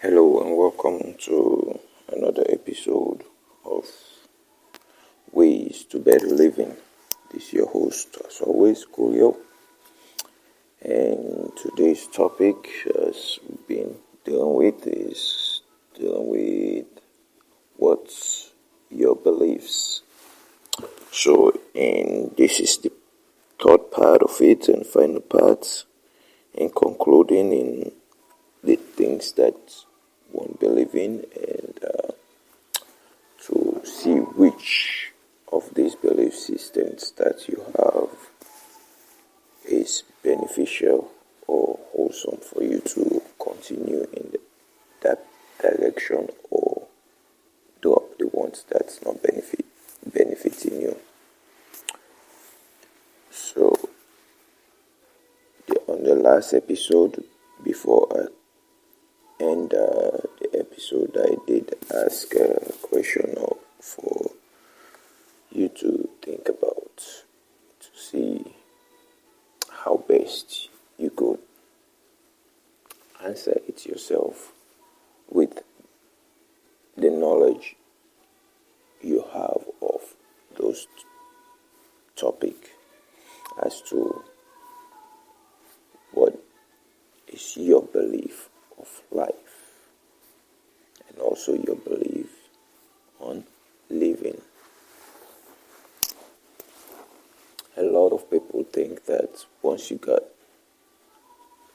Hello and welcome to another episode of Ways to Better Living. This is your host, as always, Coolio. And today's topic, as we've been dealing with, is dealing with what's your beliefs. So, and this is the third part of it and final part, and concluding in the things that one believe in, and to see which of these belief systems that you have is beneficial or wholesome for you to continue in that direction, or the ones that's not benefiting you. So on the last episode, before I end the episode, I did ask a question for you to think about, to see how best you could answer it yourself with the knowledge you have of those topic, as to what is your belief of life and also your belief on living. A lot of people think that once you got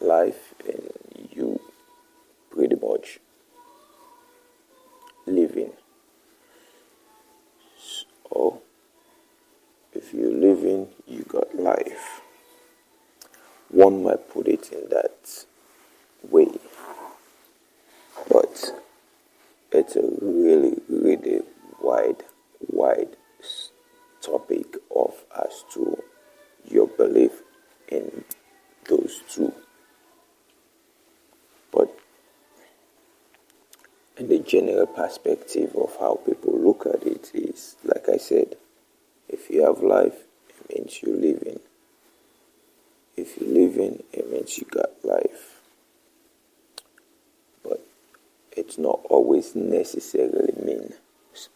life and you pretty much living. So if you're living, you got life. One might put it in that way, but it's a really, really wide topic of as to your belief in those two. But in the general perspective of how people look at it is, like I said, if you have life, it means you're living. If you're living, it means you got life. But it's not always necessarily mean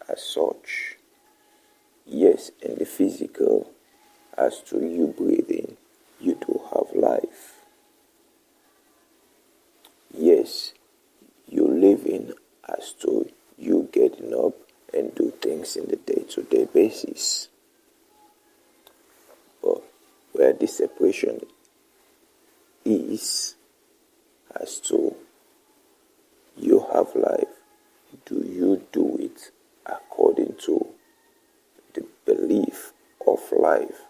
as such. Yes, in the physical, as to you breathing, you do have life. Yes, you living as to you getting up and do things in the day-to-day basis. But where the separation is as to you have life, do you do it according to the belief of life?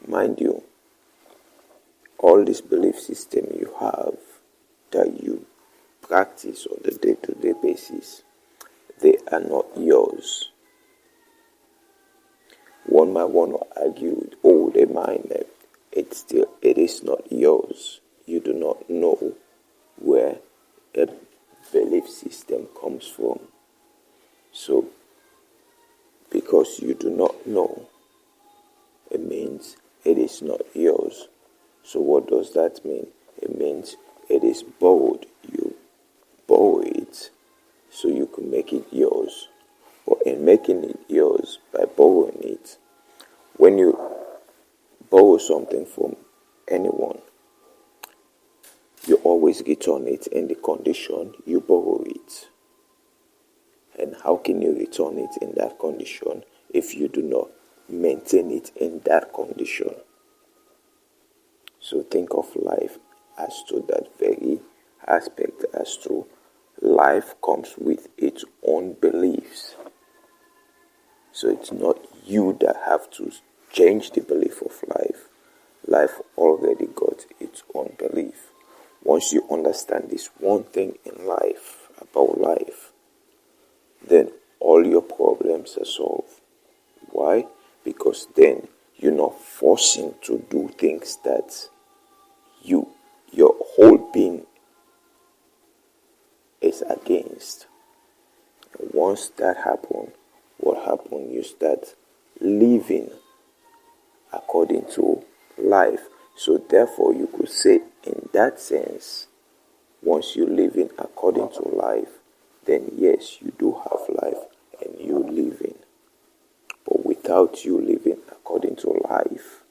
Mind you, all this belief system you have that you practice on the day-to-day basis, they are not yours. One might want to argue, they mind that it is not yours. You do not know where a belief system comes from. So, because you do not know, it means it is not yours. So what does that mean? It means it is borrowed. You borrow it so you can make it yours. But in making it yours, by borrowing it, when you borrow something from anyone, you always return it in the condition you borrow it. And how can you return it in that condition if you do not maintain it in that condition? So think of life as to that very aspect, as to life comes with its own beliefs. So it's not you that have to change the belief of life. Life already got its own belief. Once you understand this one thing in life, about life, then all your problems are solved. Why? Because then you're not forcing to do things that your whole being is against. And once that happens, what happens? You start living according to life. So therefore, you could say, in that sense, once you're living according according to life, then yes, you do have life and you living. But without you living according to life,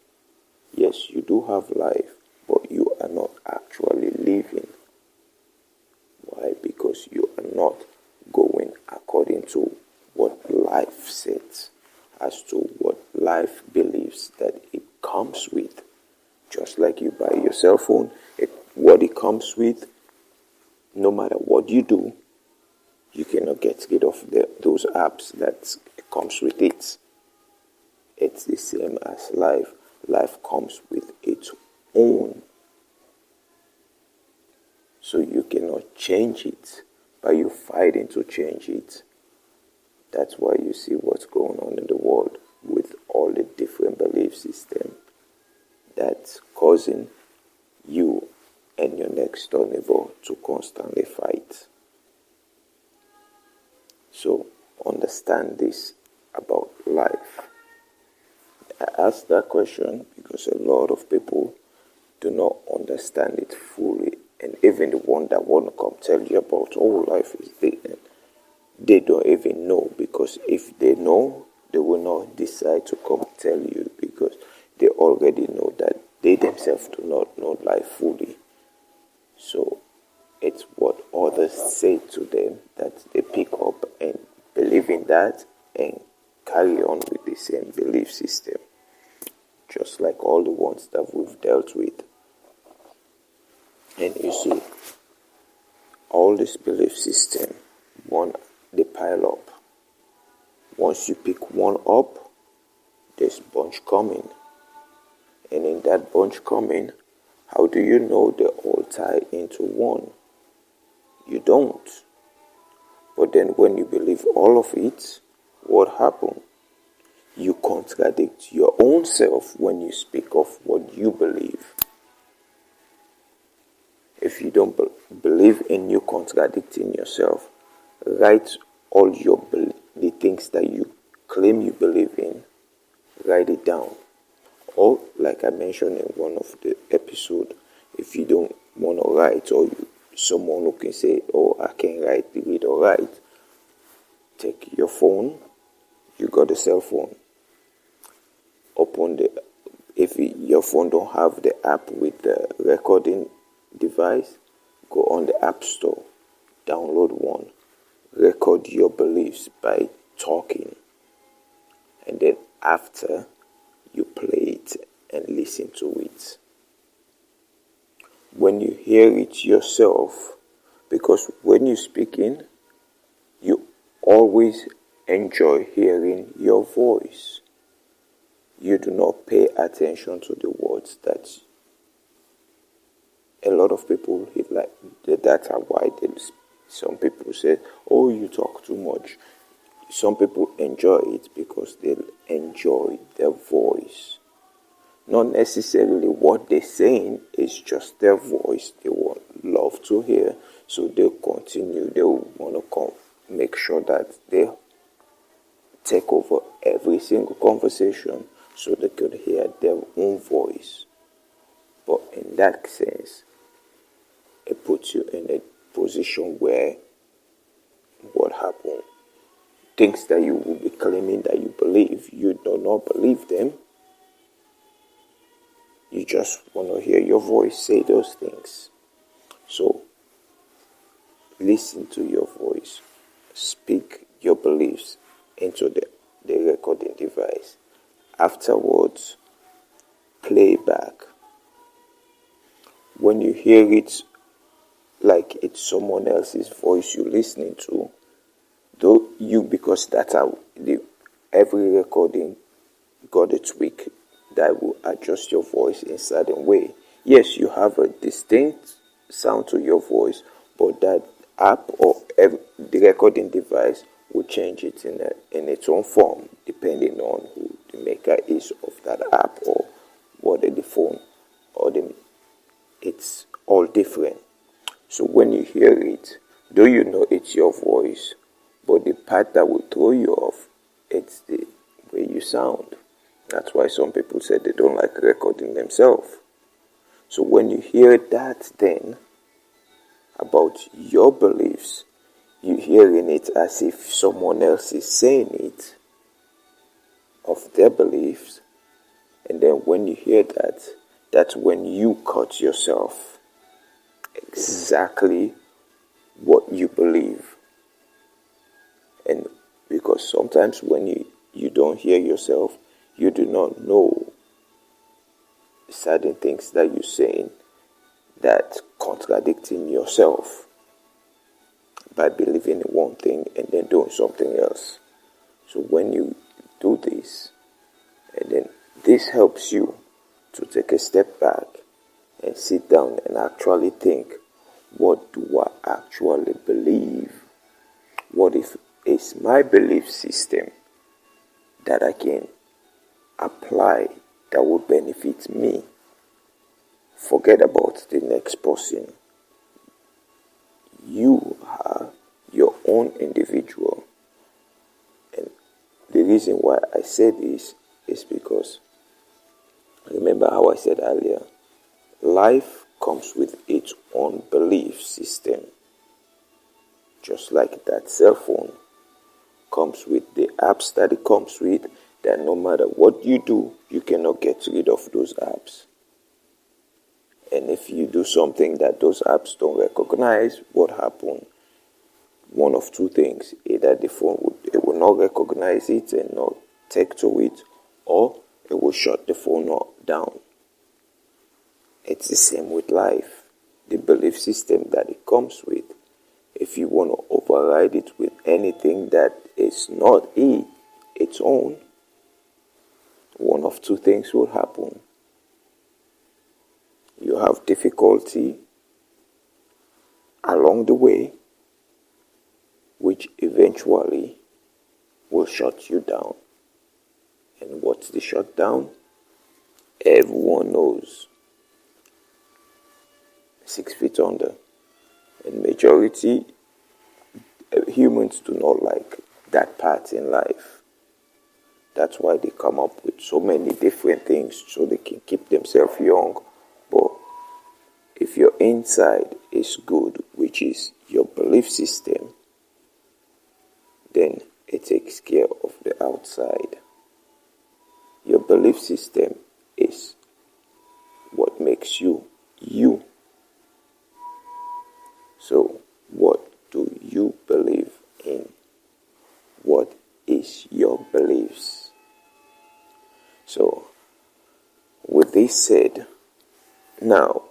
yes, you do have life, but you are not actually living. Why? Because you are not going according to what life says, as to what life believes that it comes with. Just like you buy your cell phone, what it comes with, no matter what you do, you cannot get rid of those apps that comes with it. It's the same as life. Life comes with its own. So you cannot change it by you fighting to change it. That's why you see what's going on in the world with all the different belief systems that's causing you and your next door neighbor to constantly fight. So understand this about life. I ask that question because a lot of people do not understand it fully, and even the one that want to come tell you about life is this, they don't even know, because if they know, they will not decide to come tell you, because they already know that they themselves do not know life fully. So it's what others say to them that they pick up and believe in that and carry on with the same belief system, just like all the ones that we've dealt with. And you see, all this belief system, they pile up. Once you pick one up, there's bunch coming. And in that bunch coming, how do you know they all tie into one? You don't. But then when you believe all of it, what happens? You contradict your own self when you speak of what you believe. If you don't believe in you contradicting yourself, write all the things that you claim you believe in, write it down. Or, like I mentioned in one of the episodes, if you don't want to write, or someone who can say, I can read or write, take your phone, you got a cell phone, if your phone don't have the app with the recording device, go on the App Store, download one, record your beliefs by talking, and then after, you play it and listen to it. When you hear it yourself, because when you're speaking, you always enjoy hearing your voice. You do not pay attention to the words that a lot of people hit, like that's why some people say, you talk too much. Some people enjoy it because they enjoy their voice. Not necessarily what they're saying, is just their voice. They will love to hear, so they'll continue. They will want to make sure that they take over every single conversation so they could hear their own voice. But in that sense, it puts you in a position where what happened? Things that you will be claiming that you believe, you do not believe them. You just want to hear your voice say those things. So, listen to your voice. Speak your beliefs into the recording device. Afterwards, play back. When you hear it like it's someone else's voice you're listening to, because that's how every recording got a tweak that will adjust your voice in a certain way. Yes, you have a distinct sound to your voice, but that app or the recording device will change it in its own form, depending on who the maker is of that app or whether the phone or it's all different. So when you hear it, though you know it's your voice, but the part that will throw you off, it's the way you sound. That's why some people say they don't like recording themselves. So when you hear that, then about your beliefs, you're hearing it as if someone else is saying it, of their beliefs, and then when you hear that, that's when you cut yourself exactly what you believe. And because sometimes when you don't hear yourself, you do not know certain things that you're saying that contradicting yourself by believing in one thing and then doing something else. So when you do this, and then this helps you to take a step back and sit down and actually think, what do I actually believe? What if it's my belief system that I can apply that will benefit me? Forget about the next person. You are your own individual. And the reason why I say this is because, remember how I said earlier, life comes with its own belief system. Just like that cell phone comes with the apps that it comes with, that no matter what you do, you cannot get rid of those apps. And if you do something that those apps don't recognize, what happens? One of two things. Either the phone will not recognize it and not take to it, or it will shut the phone down. It's the same with life. The belief system that it comes with, if you want to override it with anything that is not its own, one of two things will happen. You have difficulty along the way, which eventually will shut you down. And what's the shutdown? Everyone knows. 6 feet under. And majority humans do not like that part in life. That's why they come up with so many different things so they can keep themselves young. But if your inside is good, which is your belief system, then it takes care of the outside. Your belief system is what makes you you. So, what do you believe in? What is your beliefs? So, with this said, now,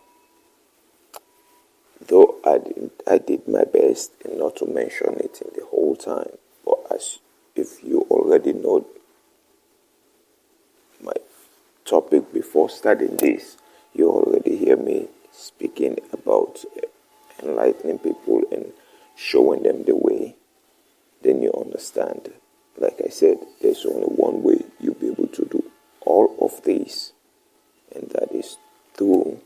though I did my best and not to mention it in the whole time, but as if you already know my topic before starting this, you already hear me speaking about enlightening people and showing them the way, then you understand. Like I said, there's only one way you'll be able to do all of this, and that is through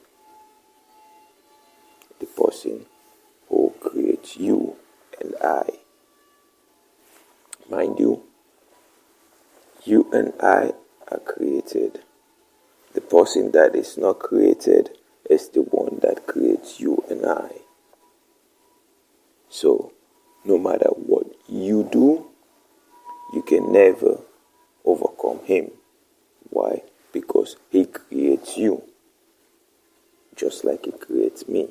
the person who creates you and I. Mind you, you and I are created. The person that is not created is the one that creates you and I. So, no matter what you do, you can never overcome him. Why? Because he creates you, just like he creates me.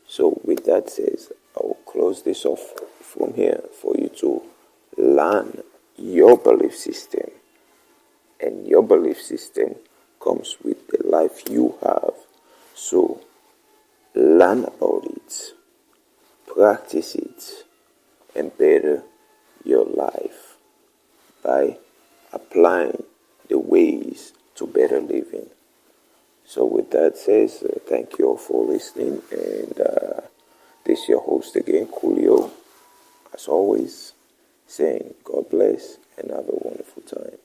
So, with that said, I will close this off from here for you to learn your belief system. And your belief system comes with the life you have. So, learn about it, practice it, and better your life by applying the ways to better living. So with that said, thank you all for listening, and this is your host again, Coolio, as always, saying God bless and have a wonderful time.